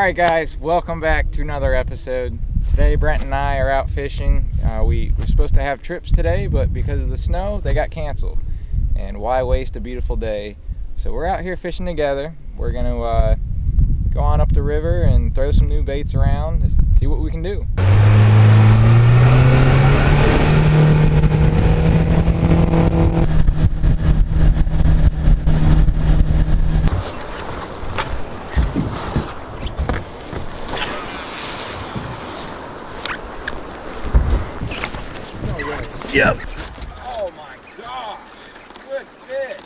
Alright guys, welcome back to another episode. Today Brent and I are out fishing. We were supposed to have trips today, but because of the snow, they got canceled. And why waste a beautiful day? So we're out here fishing together. We're going to go on up the river and throw some new baits around, see what we can do. Yep. Oh my gosh, good fish.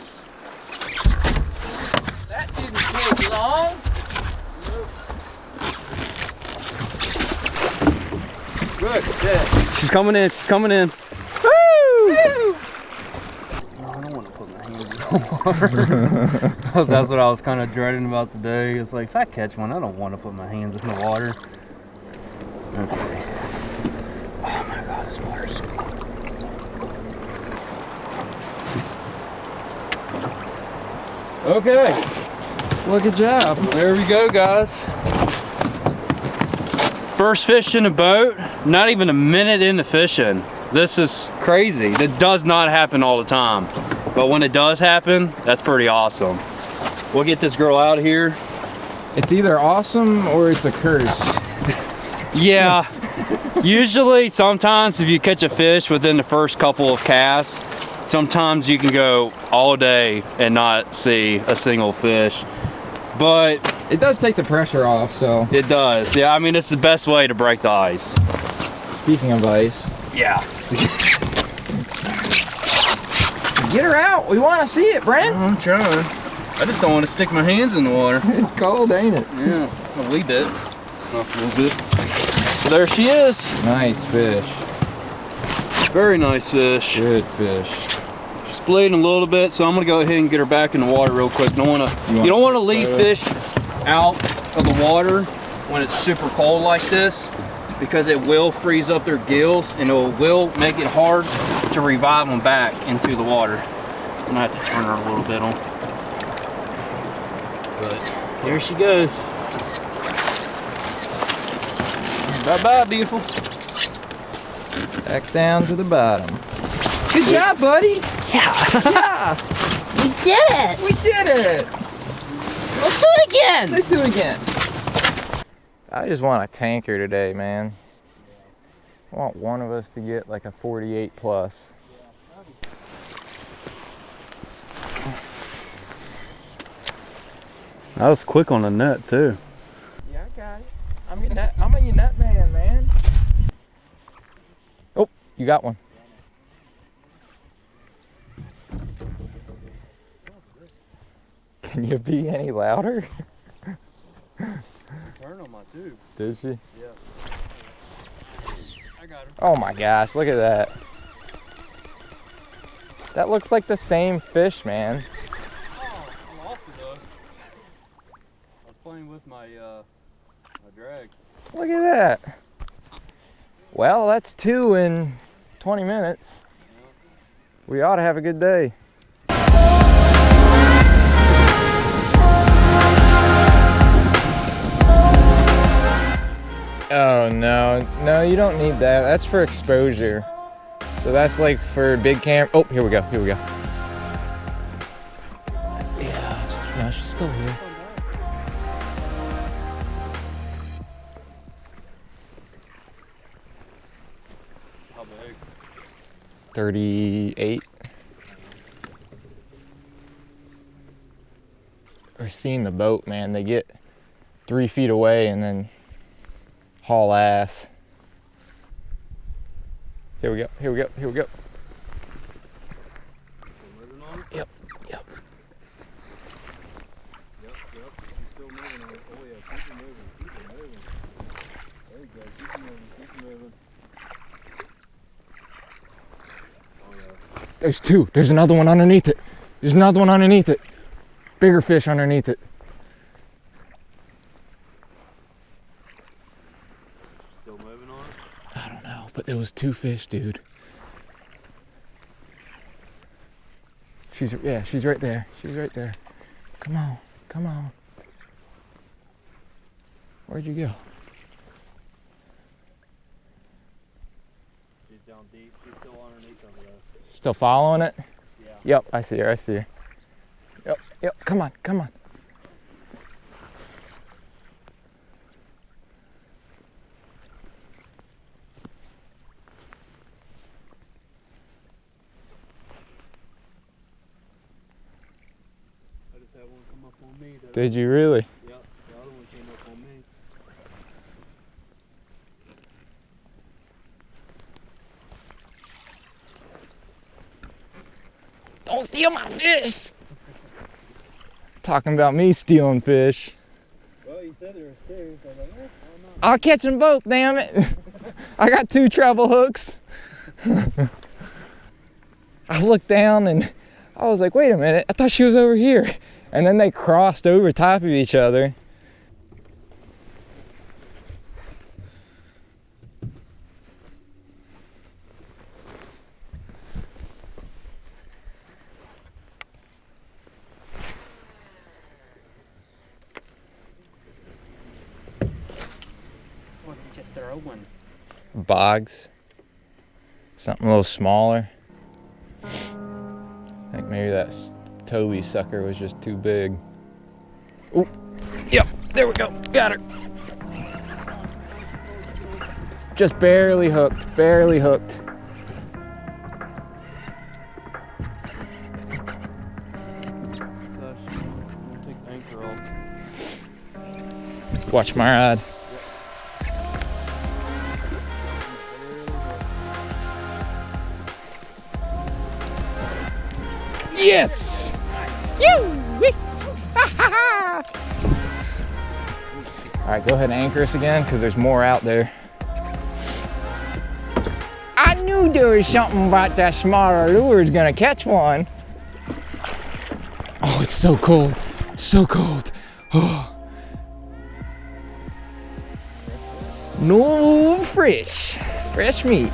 That didn't take long. Good fish. She's coming in, she's coming in. Woo! Woo! I don't want to put my hands in the water. That's what I was kind of dreading about today. It's like, if I catch one, I don't want to put my hands in the water. Okay. Oh my God, this water's so cold. Okay. Well, good job. There we go, guys. First fish in a boat, not even a minute into fishing. This is crazy. That does not happen all the time. But when it does happen, that's pretty awesome. We'll get this girl out of here. It's either awesome or it's a curse. Yeah. Usually, sometimes if you catch a fish within the first couple of casts, sometimes you can go all day and not see a single fish. But it does take the pressure off, so. it does. Yeah, I mean, it's the best way to break the ice. Speaking of ice. Yeah. Get her out. We want to see it, Brent. I'm trying. I just don't want to stick my hands in the water. It's cold, ain't it? Yeah, a wee bit. Not a little bit. So there she is. Nice fish. Very nice fish. Good fish. She's bleeding a little bit, so I'm gonna go ahead and get her back in the water real quick. You don't want to leave fish out of the water when it's super cold like this, because it will freeze up their gills and it will make it hard to revive them back into the water. I'm gonna have to turn her a little bit on. But here she goes. Bye-bye, beautiful. Back down to the bottom. Good job, buddy. Yeah. We did it! We did it. Let's do it again! Let's do it again. I just want a tanker today, man. I want one of us to get like a 48 plus. That was quick on the net too. Yeah, I got it. I'm a nut man. Oh, you got one. Can you be any louder? Turn on my tube. Did she? Yeah. I got her. Oh my gosh, look at that. That looks like the same fish, man. Oh, I lost it though. I was playing with my drag. Look at that. Well, that's 2 in 20 minutes. We ought to have a good day. Oh no, you don't need that. That's for exposure. So that's like for big cam. Oh, here we go. Yeah, no, she's still here. How big? 38. We're seeing the boat, man. They get 3 feet away and then haul ass. Here we go. Yep. Yep, she's still moving on it. Oh yeah, keep it moving. There you go, keep it moving. Oh yeah. There's 2. There's another one underneath it. Bigger fish underneath it. Still moving on it? I don't know, but there was 2 fish, dude. She's right there. Come on. Where'd you go? She's down deep. She's still underneath over there. Still following it? Yeah. Yep, I see her, I see her. Yep, come on, come on. I just had one come up on me though. Did you really? Yep, the other one came up on me. Don't steal my fish! Talking about me stealing fish. Well, you said there were two, so I was like, why not? I'll catch them both, damn it. I got 2 treble hooks. I looked down and I was like, wait a minute, I thought she was over here. And then they crossed over top of each other. What did you throw one? Bogs. Something a little smaller. I think maybe that Toby sucker was just too big. Oh, yep, there we go, got her. Just barely hooked, barely hooked. So, I'm gonna take the anchor off. Watch my ride. Yes! All right, go ahead and anchor us again because there's more out there. I knew there was something about that smaller lure was gonna catch one. Oh, it's so cold, so cold. Oh. No fresh meat.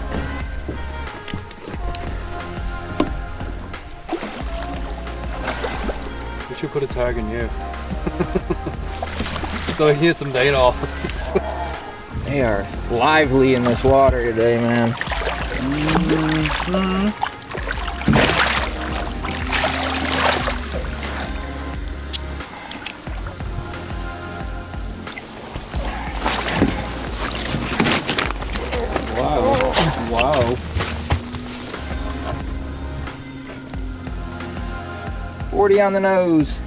We should put a tag in you. So he get some data off. They are lively in this water today, man. Wow. 40 on the nose.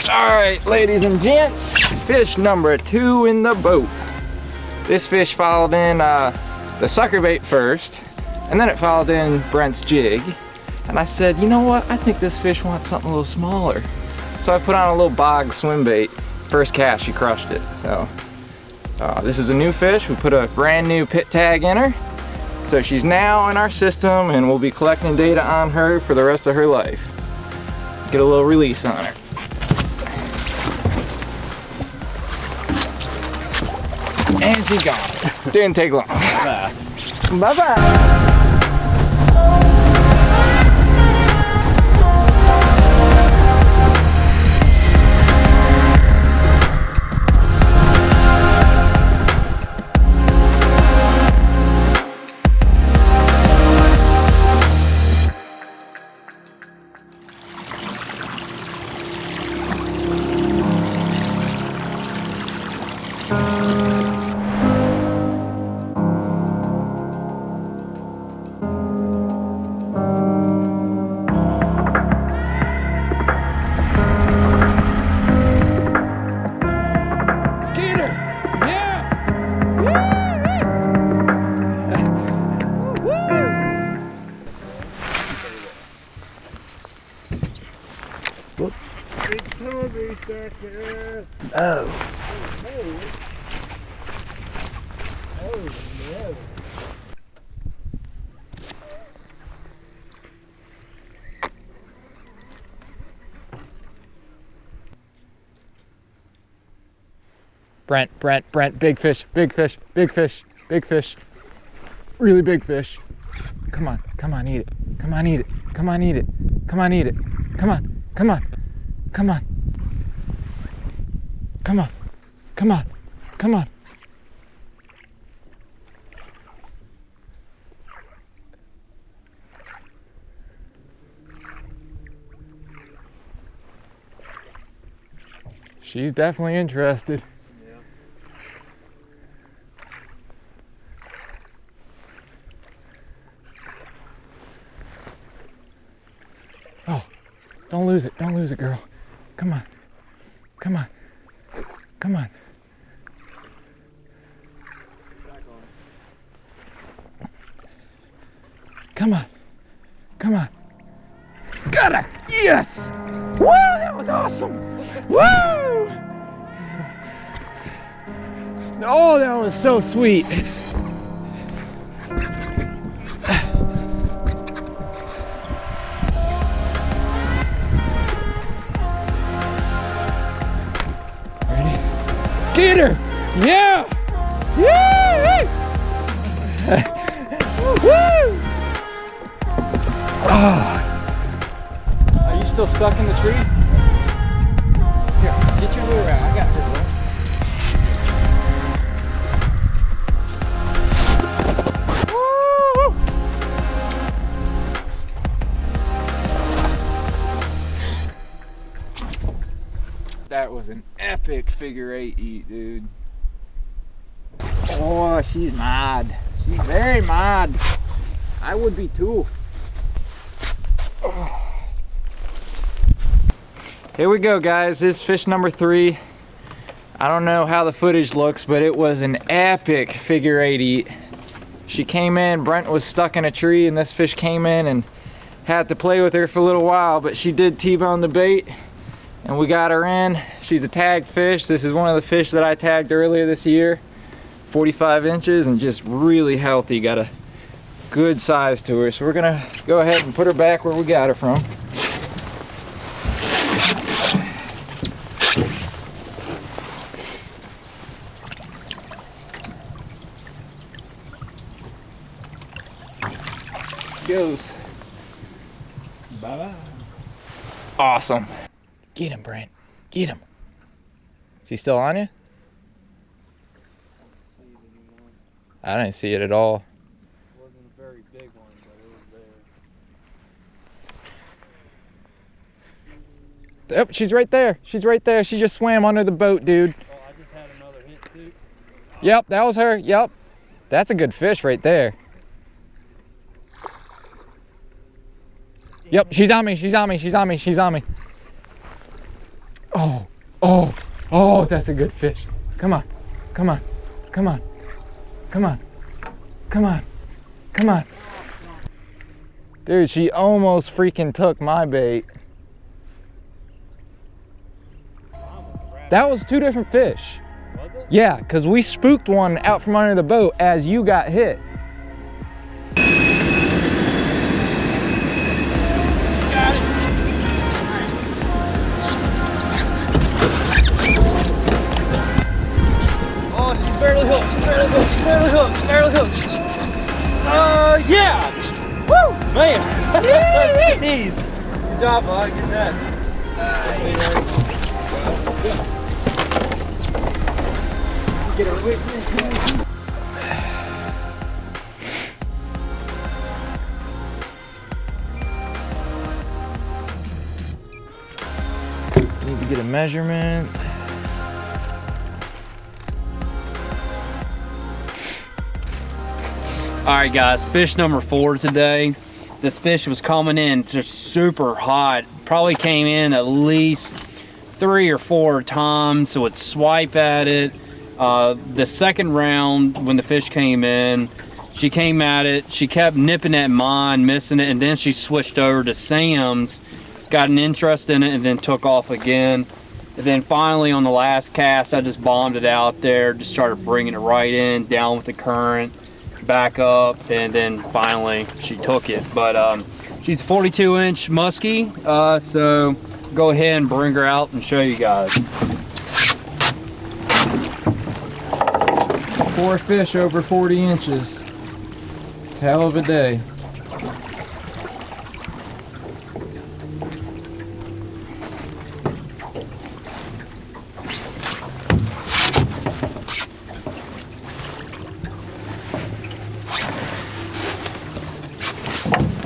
All right, ladies and gents, fish number 2 in the boat. This fish followed in the sucker bait first, and then it followed in Brent's jig. And I said, you know what? I think this fish wants something a little smaller. So I put on a little bog swim bait. First cast, she crushed it. So this is a new fish. We put a brand new pit tag in her. So she's now in our system and we'll be collecting data on her for the rest of her life. Get a little release on her. And she's gone. Didn't take long. Bye-bye. Brent, big fish, big fish, big fish, big fish. Really big fish. Come on, eat it. Come on, eat it. Come on, eat it. Come on, eat it. Come on, come on, come on. Come on. Come on. Come on. She's definitely interested. Yeah. Oh, don't lose it. Don't lose it, girl. Come on. Come on. Come on. Come on. Come on. Got her! Yes! Woo! That was awesome! Woo! Oh, that was so sweet. Ready? Get her! Yeah! Yeah! Woo! Oh. Are you still stuck in the tree? Here, get your lure out. I got her, bro. Woo! That was an epic figure 8 eat, dude. Oh, she's mad. She's very mad. I would be too. Oh. Here we go, guys. This is fish number 3. I don't know how the footage looks, but it was an epic figure 8 eat. She came in, Brent was stuck in a tree, and this fish came in and had to play with her for a little while, but she did T-bone the bait, and we got her in. She's a tagged fish. This is one of the fish that I tagged earlier this year. 45 inches and just really healthy. Got a good size to her. So we're gonna go ahead and put her back where we got her from. Goes. Bye-bye. Awesome. Get him, Brent. Get him. Is he still on you? I didn't see it at all. It wasn't a very big one, but it was there. Yep, she's right there. She's right there. She just swam under the boat, dude. Oh, I just had another hit too. Yep, that was her. Yep. That's a good fish right there. Yep, she's on me. She's on me. She's on me. She's on me. Oh, oh, oh, that's a good fish. Come on. Come on. Come on. Come on. Come on. Come on. Dude, she almost freaking took my bait. That was 2 different fish. Was it? Yeah, because we spooked one out from under the boat as you got hit. Oh, she's barely hooked. She's barely hooked. She's barely hooked. She's barely hooked. Yeah. Woo, man. Jeez. Good job, bud. Get that. Get her with me. Need to get a measurement. All right, guys, fish number 4 today. This fish was coming in just super hot. Probably came in at least 3 or 4 times, so would swipe at it. The second round, when the fish came in, she came at it. She kept nipping at mine, missing it, and then she switched over to Sam's, got an interest in it, and then took off again. And then finally, on the last cast, I just bombed it out there, just started bringing it right in, down with the current, back up, and then finally she took it. But she's a 42-inch muskie, so go ahead and bring her out and show you guys. 4 fish over 40 inches. Hell of a day.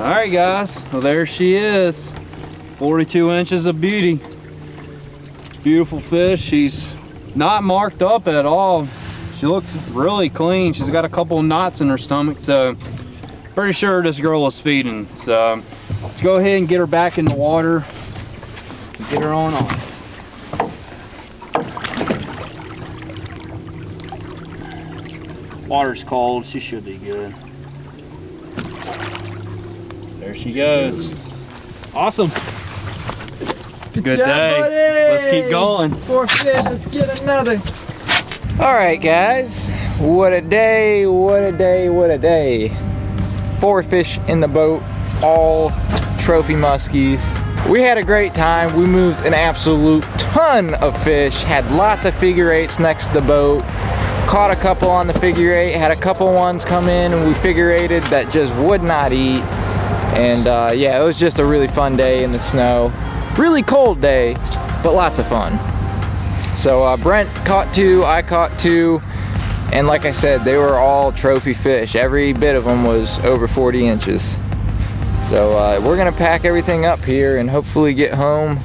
All right, guys. Well, there she is. 42 inches of beauty. Beautiful fish. She's not marked up at all. She looks really clean. She's got a couple of knots in her stomach, so pretty sure this girl is feeding. So let's go ahead and get her back in the water and get her on off. Water's cold. She should be good. There she goes. Awesome. Good job, day. buddy. Let's keep going. 4 fish, let's get another. All right, guys. What a day, what a day, what a day. 4 fish in the boat, all trophy muskies. We had a great time. We moved an absolute ton of fish, had lots of figure 8s next to the boat, caught a couple on the figure 8, had a couple ones come in and we figure 8'd that just would not eat. And yeah, it was just a really fun day in the snow. Really cold day, but lots of fun. So Brent caught 2, I caught 2, and like I said, they were all trophy fish. Every bit of them was over 40 inches. So we're gonna pack everything up here and hopefully get home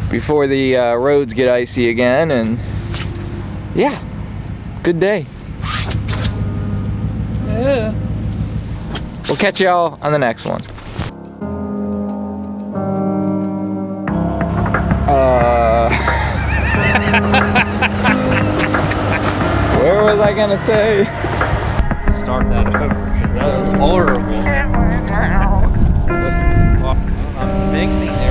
before the roads get icy again. And yeah, good day. Yeah. We'll catch y'all on the next one. Where was I gonna say? Start that over, because that was horrible. I'm mixing it.